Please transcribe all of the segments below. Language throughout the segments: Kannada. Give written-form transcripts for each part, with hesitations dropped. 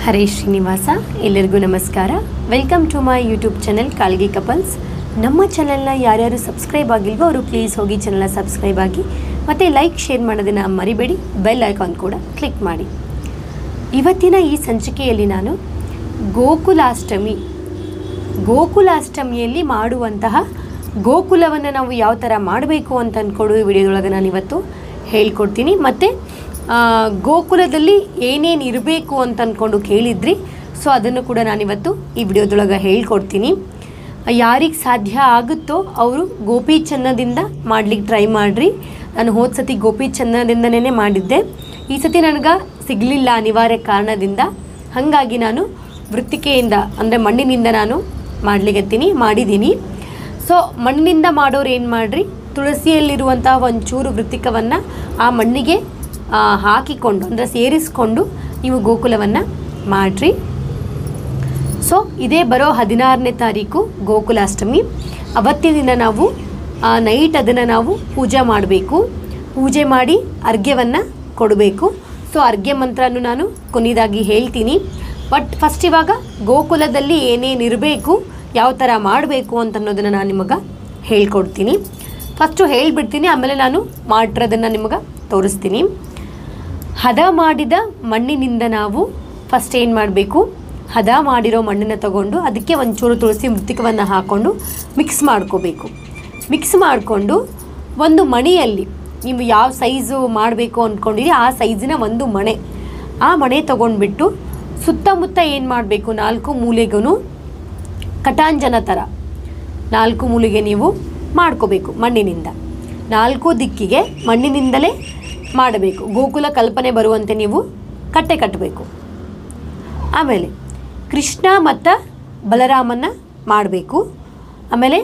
ಹರೇ ಶ್ರೀನಿವಾಸ. ಎಲ್ಲರಿಗೂ ನಮಸ್ಕಾರ. Welcome to my YouTube channel Kalgi couples. ನಮ್ಮ ಚಾನೆಲ್ನ ಯಾರ್ಯಾರು ಸಬ್ಸ್ಕ್ರೈಬ್ ಆಗಿಲ್ವೋ ಅವರು ಪ್ಲೀಸ್ ಹೋಗಿ ಚಾನೆಲ್ನ ಸಬ್ಸ್ಕ್ರೈಬ್ ಆಗಿ ಮತ್ತು ಲೈಕ್ ಶೇರ್ ಮಾಡೋದನ್ನು ಮರಿಬೇಡಿ. ಬೆಲ್ ಐಕಾನ್ ಕೂಡ ಕ್ಲಿಕ್ ಮಾಡಿ. ಇವತ್ತಿನ ಈ ಸಂಚಿಕೆಯಲ್ಲಿ ನಾನು ಗೋಕುಲಾಷ್ಟಮಿಯಲ್ಲಿ ಮಾಡುವಂತಹ ಗೋಕುಲವನ್ನು ನಾವು ಯಾವ ಥರ ಮಾಡಬೇಕು ಅಂತ ಅಂದ್ಕೊಂಡು ಈ ವಿಡಿಯೋದೊಳಗೆ ನಾನು ಇವತ್ತು ಹೇಳ್ಕೊಡ್ತೀನಿ. ಮತ್ತು ಗೋಕುಲದಲ್ಲಿ ಏನೇನು ಇರಬೇಕು ಅಂತ ಅಂದ್ಕೊಂಡು ಕೇಳಿದ್ರಿ, ಸೊ ಅದನ್ನು ಕೂಡ ನಾನಿವತ್ತು ಈ ವಿಡಿಯೋದೊಳಗೆ ಹೇಳ್ಕೊಡ್ತೀನಿ. ಯಾರಿಗೆ ಸಾಧ್ಯ ಆಗುತ್ತೋ ಅವರು ಗೋಪಿ ಚನ್ನದಿಂದ ಮಾಡಲಿಕ್ಕೆ ಟ್ರೈ ಮಾಡಿರಿ. ನಾನು ಹೋದ ಸತಿ ಗೋಪಿ ಚನ್ನದಿಂದನೇ ಮಾಡಿದ್ದೆ. ಈ ಸತಿ ನನಗೆ ಸಿಗಲಿಲ್ಲ ಅನಿವಾರ್ಯ ಕಾರಣದಿಂದ. ಹಾಗಾಗಿ ನಾನು ವೃತ್ತಿಕೆಯಿಂದ ಅಂದರೆ ಮಣ್ಣಿನಿಂದ ನಾನು ಮಾಡಿದ್ದೀನಿ. ಸೊ ಮಣ್ಣಿನಿಂದ ಮಾಡೋರು ಏನು ಮಾಡಿರಿ, ತುಳಸಿಯಲ್ಲಿರುವಂಥ ಒಂಚೂರು ವೃತ್ತಿಕವನ್ನು ಆ ಮಣ್ಣಿಗೆ ಹಾಕಿಕೊಂಡು ಅಂದರೆ ಸೇರಿಸ್ಕೊಂಡು ನೀವು ಗೋಕುಲವನ್ನು ಮಾಡಿರಿ. ಸೊ ಇದೇ ಬರೋ 16ನೇ ತಾರೀಕು ಗೋಕುಲಾಷ್ಟಮಿ. ಅವತ್ತಿನ ದಿನ ನಾವು ನೈಟ್ ಅದನ್ನು ನಾವು ಪೂಜೆ ಮಾಡಬೇಕು. ಪೂಜೆ ಮಾಡಿ ಅರ್ಘ್ಯವನ್ನು ಕೊಡಬೇಕು. ಸೊ ಅರ್ಘ್ಯ ಮಂತ್ರನೂ ನಾನು ಕೊನೆಯದಾಗಿ ಹೇಳ್ತೀನಿ. ಬಟ್ ಫಸ್ಟ್ ಇವಾಗ ಗೋಕುಲದಲ್ಲಿ ಏನೇನು ಇರಬೇಕು, ಯಾವ ಥರ ಮಾಡಬೇಕು ಅಂತ ಅನ್ನೋದನ್ನು ನಾನು ನಿಮಗೆ ಹೇಳ್ಕೊಡ್ತೀನಿ. ಫಸ್ಟು ಹೇಳಿಬಿಡ್ತೀನಿ, ಆಮೇಲೆ ನಾನು ಮಾಡಿರೋದನ್ನು ನಿಮಗೆ ತೋರಿಸ್ತೀನಿ. ಹದ ಮಾಡಿದ ಮಣ್ಣಿನಿಂದ ನಾವು ಫಸ್ಟ್ ಏನು ಮಾಡಬೇಕು, ಹದ ಮಾಡಿರೋ ಮಣ್ಣನ್ನು ತಗೊಂಡು ಅದಕ್ಕೆ ಒಂಚೂರು ತುಳಸಿ ಮೃತ್ತಿಕವನ್ನು ಹಾಕ್ಕೊಂಡು ಮಿಕ್ಸ್ ಮಾಡ್ಕೋಬೇಕು. ಮಿಕ್ಸ್ ಮಾಡಿಕೊಂಡು ಒಂದು ಮಣೆಯಲ್ಲಿ ನೀವು ಯಾವ ಸೈಜು ಮಾಡಬೇಕು ಅಂದ್ಕೊಂಡಿರಿ ಆ ಸೈಜಿನ ಒಂದು ಮಣೆ, ಆ ಮಣೆ ತೊಗೊಂಡ್ಬಿಟ್ಟು ಸುತ್ತಮುತ್ತ ಏನು ಮಾಡಬೇಕು, 4 ಮೂಲೆಗೂ ಕಟಾಂಜನ ಥರ 4 ಮೂಲೆಗೆ ನೀವು ಮಾಡ್ಕೋಬೇಕು. ಮಣ್ಣಿನಿಂದ 4 ದಿಕ್ಕಿಗೆ ಮಣ್ಣಿನಿಂದಲೇ ಮಾಡಬೇಕು. ಗೋಕುಲ ಕಲ್ಪನೆ ಬರುವಂತೆ ನೀವು ಕಟ್ಟೆ ಕಟ್ಟಬೇಕು. ಆಮೇಲೆ ಕೃಷ್ಣ ಮತ್ತು ಬಲರಾಮನ ಮಾಡಬೇಕು. ಆಮೇಲೆ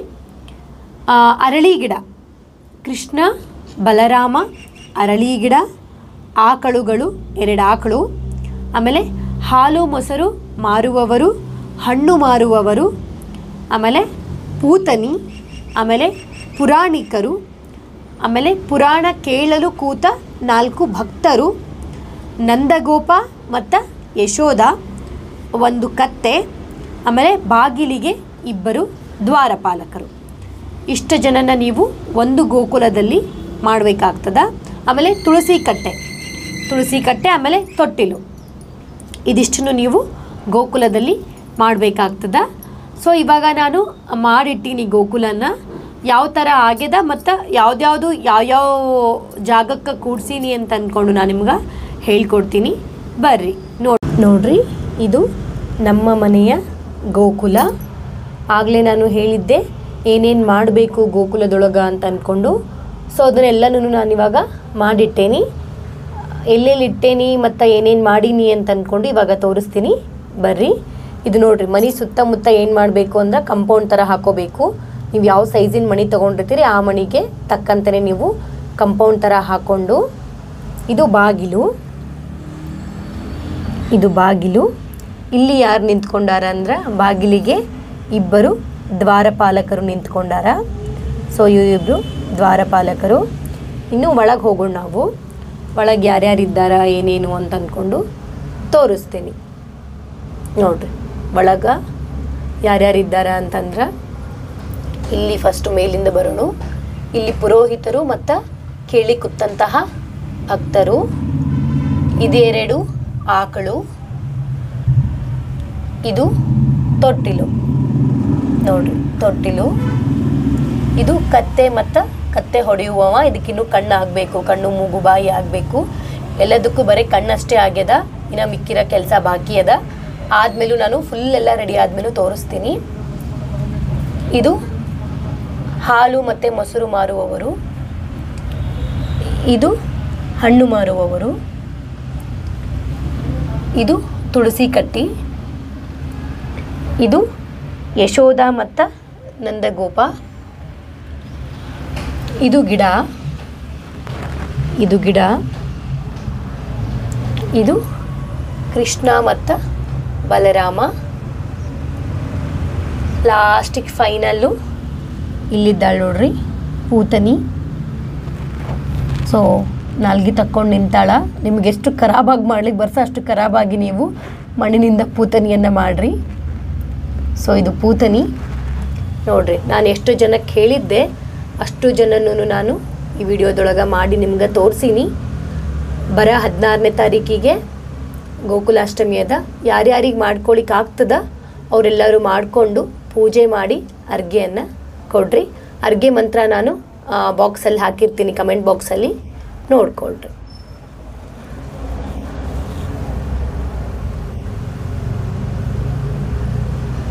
ಅರಳಿ ಗಿಡ, ಕೃಷ್ಣ ಬಲರಾಮ ಅರಳಿ ಗಿಡ, ಆಕಳುಗಳು 2 ಆಕಳು, ಆಮೇಲೆ ಹಾಲು ಮೊಸರು ಮಾರುವವರು, ಹಣ್ಣು ಮಾರುವವರು, ಆಮೇಲೆ ಪೂತನಿ, ಆಮೇಲೆ ಪುರಾಣಿಕರು, ಆಮೇಲೆ ಪುರಾಣ ಕೇಳಲು ಕೂತ 4 ಭಕ್ತರು, ನಂದಗೋಪ ಮತ್ತು ಯಶೋಧ, ಒಂದು ಕತ್ತೆ, ಆಮೇಲೆ ಬಾಗಿಲಿಗೆ 2 ದ್ವಾರಪಾಲಕರು. ಇಷ್ಟು ಜನನ ನೀವು ಒಂದು ಗೋಕುಲದಲ್ಲಿ ಮಾಡಬೇಕಾಗ್ತದ. ಆಮೇಲೆ ತುಳಸಿ ಕಟ್ಟೆ, ಆಮೇಲೆ ತೊಟ್ಟಿಲು, ಇದಿಷ್ಟನ್ನು ನೀವು ಗೋಕುಲದಲ್ಲಿ ಮಾಡಬೇಕಾಗ್ತದ. ಸೊ ಇವಾಗ ನಾನು ಮಾಡಿಟ್ಟಿನಿ ಗೋಕುಲನ ಯಾವ ಥರ ಆಗ್ಯದ ಮತ್ತು ಯಾವ್ಯಾವ ಜಾಗಕ್ಕೆ ಕೂಡ್ಸೀನಿ ಅಂತ ಅಂದ್ಕೊಂಡು ನಾನು ನಿಮ್ಗೆ ಹೇಳ್ಕೊಡ್ತೀನಿ. ಬರ್ರಿ ನೋಡ್ರಿ, ಇದು ನಮ್ಮ ಮನೆಯ ಗೋಕುಲ. ಆಗಲೇ ನಾನು ಹೇಳಿದ್ದೆ ಏನೇನು ಮಾಡಬೇಕು ಗೋಕುಲದೊಳಗೆ ಅಂತ ಅಂದ್ಕೊಂಡು. ಸೊ ಅದನ್ನೆಲ್ಲನೂ ನಾನಿವಾಗ ಮಾಡಿಟ್ಟೇನಿ. ಎಲ್ಲೆಲ್ಲಿ ಇಟ್ಟೇನಿ ಮತ್ತು ಏನೇನು ಮಾಡೀನಿ ಅಂತ ಅಂದ್ಕೊಂಡು ಇವಾಗ ತೋರಿಸ್ತೀನಿ. ಬರ್ರಿ, ಇದು ನೋಡಿರಿ, ಮನೆ ಸುತ್ತಮುತ್ತ ಏನು ಮಾಡಬೇಕು ಅಂದ್ರೆ ಕಂಪೌಂಡ್ ಥರ ಹಾಕೋಬೇಕು. ನೀವು ಯಾವ ಸೈಜಿನ ಮಣಿ ತೊಗೊಂಡಿರ್ತೀರಿ ಆ ಮಣಿಗೆ ತಕ್ಕಂತೆ ನೀವು ಕಂಪೌಂಡ್ ಥರ ಹಾಕ್ಕೊಂಡು, ಇದು ಬಾಗಿಲು. ಇಲ್ಲಿ ಯಾರು ನಿಂತ್ಕೊಂಡಾರ ಅಂದ್ರೆ ಬಾಗಿಲಿಗೆ 2 ದ್ವಾರಪಾಲಕರು ನಿಂತ್ಕೊಂಡಾರ. ಸೊ ಇವರು ದ್ವಾರಪಾಲಕರು. ಇನ್ನು ಒಳಗೆ ಹೋಗೋಣ. ನಾವು ಒಳಗೆ ಯಾರ್ಯಾರಿದ್ದಾರ ಏನೇನು ಅಂತ ಅಂದ್ಕೊಂಡು ತೋರಿಸ್ತೀನಿ. ನೋಡ್ರಿ ಒಳಗೆ ಯಾರ್ಯಾರಿದ್ದಾರ ಅಂತಂದ್ರೆ, ಇಲ್ಲಿ ಫಸ್ಟು ಮೇಲಿಂದ ಬರೋಣ. ಇಲ್ಲಿ ಪುರೋಹಿತರು ಮತ್ತು ಕೇಳಿ ಕೂತಂತಹ ಭಕ್ತರು, ಇದು 2 ಆಕಳು, ಇದು ತೊಟ್ಟಿಲು. ನೋಡ್ರಿ ತೊಟ್ಟಿಲು, ಇದು ಕತ್ತೆ ಮತ್ತು ಕತ್ತೆ ಹೊಡೆಯುವವ. ಇದಕ್ಕಿನ್ನೂ ಕಣ್ಣು ಆಗಬೇಕು, ಕಣ್ಣು ಮೂಗು ಬಾಯಿ ಆಗಬೇಕು. ಎಲ್ಲದಕ್ಕೂ ಬರೀ ಕಣ್ಣಷ್ಟೇ ಆಗ್ಯದ, ಇನ್ನು ಮಿಕ್ಕಿರೋ ಕೆಲಸ ಬಾಕಿ ಅದ. ಆದಮೇಲೂ ನಾನು ಫುಲ್ ಎಲ್ಲ ರೆಡಿ ಆದಮೇಲೂ ತೋರಿಸ್ತೀನಿ. ಇದು ಹಾಲು ಮತ್ತು ಮೊಸರು ಮಾರುವವರು, ಇದು ಹಣ್ಣು ಮಾರುವವರು, ಇದು ತುಳಸಿ ಕಟ್ಟಿ, ಇದು ಯಶೋಧ ಮತ್ತು ನಂದಗೋಪ, ಇದು ಗಿಡ, ಇದು ಕೃಷ್ಣ ಮತ್ತು ಬಲರಾಮ. ಲಾಸ್ಟಿಗೆ ಫೈನಲ್ಲು ಇಲ್ಲಿದ್ದಾಳೆ ನೋಡ್ರಿ ಪೂತನಿ. ಸೊ ನಾಲ್ಗೆ ತಕ್ಕೊಂಡು ನಿಂತಾಳ. ನಿಮ್ಗೆ ಎಷ್ಟು ಖರಾಬಾಗಿ ಮಾಡ್ಲಿಕ್ಕೆ ಬರ್ಸ ಅಷ್ಟು ಖರಾಬಾಗಿ ನೀವು ಮಣ್ಣಿನಿಂದ ಪೂತನಿಯನ್ನು ಮಾಡಿರಿ. ಸೊ ಇದು ಪೂತನಿ ನೋಡಿರಿ, ನಾನು ಎಷ್ಟು ಜನಕ್ಕೆ ಹೇಳಿದ್ದೆ ಅಷ್ಟು ಜನನೂ ನಾನು ಈ ವಿಡಿಯೋದೊಳಗೆ ಮಾಡಿ ನಿಮ್ಗೆ ತೋರಿಸೀನಿ. ಬರ 16ನೇ ತಾರೀಕಿಗೆ ಗೋಕುಲಾಷ್ಟಮಿ ಅದ. ಯಾರ್ಯಾರಿಗೆ ಮಾಡ್ಕೊಳಿಕ್ಕೆ ಆಗ್ತದ ಅವರೆಲ್ಲರೂ ಮಾಡಿಕೊಂಡು ಪೂಜೆ ಮಾಡಿ ಅರ್ಘ್ಯವನ್ನು ಕೊಡ್ರಿ. ಅರ್ಘ್ಯ ಮಂತ್ರ ನಾನು ಬಾಕ್ಸಲ್ಲಿ ಹಾಕಿರ್ತೀನಿ, ಕಮೆಂಟ್ ಬಾಕ್ಸಲ್ಲಿ ನೋಡ್ಕೊಳ್ರಿ.